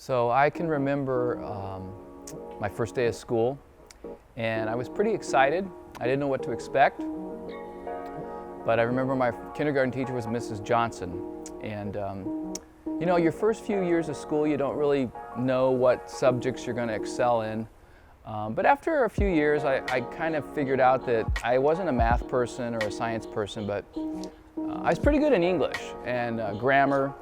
So I can remember my first day of school, and I was pretty excited. I didn't know what to expect, but I remember my kindergarten teacher was Mrs. Johnson. And you know, your first few years of school, you don't really know what subjects you're going to excel in. But after a few years, I kind of figured out that I wasn't a math person or a science person, but I was pretty good in English and grammar,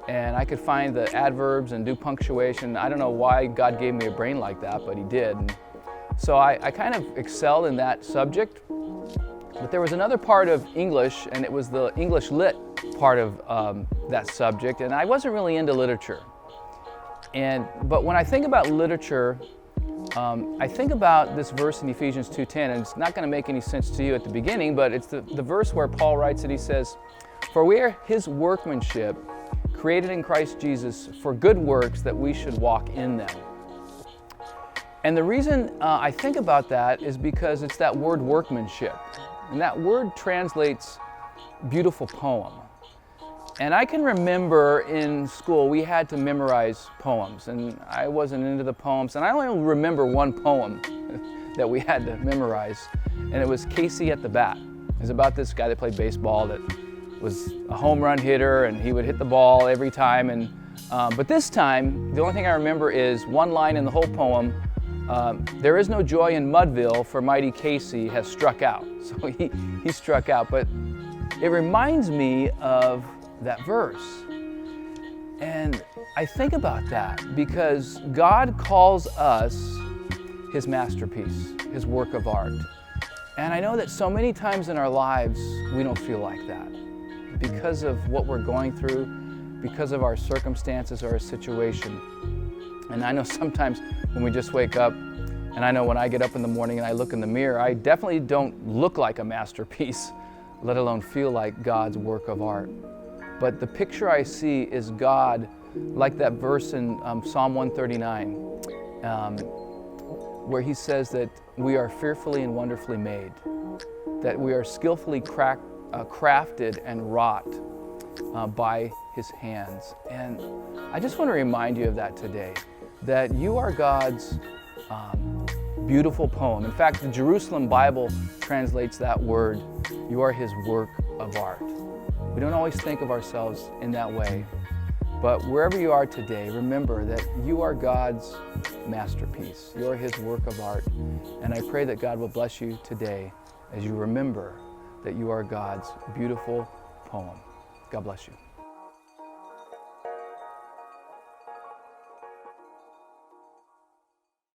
and I could find the adverbs and do punctuation. I don't know why God gave me a brain like that, but He did. And so I kind of excelled in that subject. But there was another part of English, and it was the English Lit part of that subject, and I wasn't really into literature. But when I think about literature, I think about this verse in Ephesians 2:10, and it's not going to make any sense to you at the beginning, but it's the verse where Paul writes it. He says, "For we are His workmanship, created in Christ Jesus for good works, that we should walk in them." And the reason I think about that is because it's that word workmanship. And that word translates beautiful poem. And I can remember in school we had to memorize poems, and I wasn't into the poems. And I only remember one poem that we had to memorize, and it was Casey at the Bat. It was about this guy that played baseball that was a home run hitter, and he would hit the ball every time. But this time, the only thing I remember is one line in the whole poem. There is no joy in Mudville, for mighty Casey has struck out. So he struck out, but it reminds me of that verse. And I think about that because God calls us His masterpiece, His work of art. And I know that so many times in our lives, we don't feel like that because of what we're going through, because of our circumstances or our situation. And I know sometimes when we just wake up, and I know when I get up in the morning and I look in the mirror, I definitely don't look like a masterpiece, let alone feel like God's work of art. But the picture I see is God, like that verse in Psalm 139, where He says that we are fearfully and wonderfully made, that we are skillfully crafted and wrought by His hands. And I just want to remind you of that today, that you are God's beautiful poem. In fact, the Jerusalem Bible translates that word, you are His work of art. We don't always think of ourselves in that way, but wherever you are today, remember that you are God's masterpiece. You are His work of art. And I pray that God will bless you today as you remember that you are God's beautiful poem. God bless you.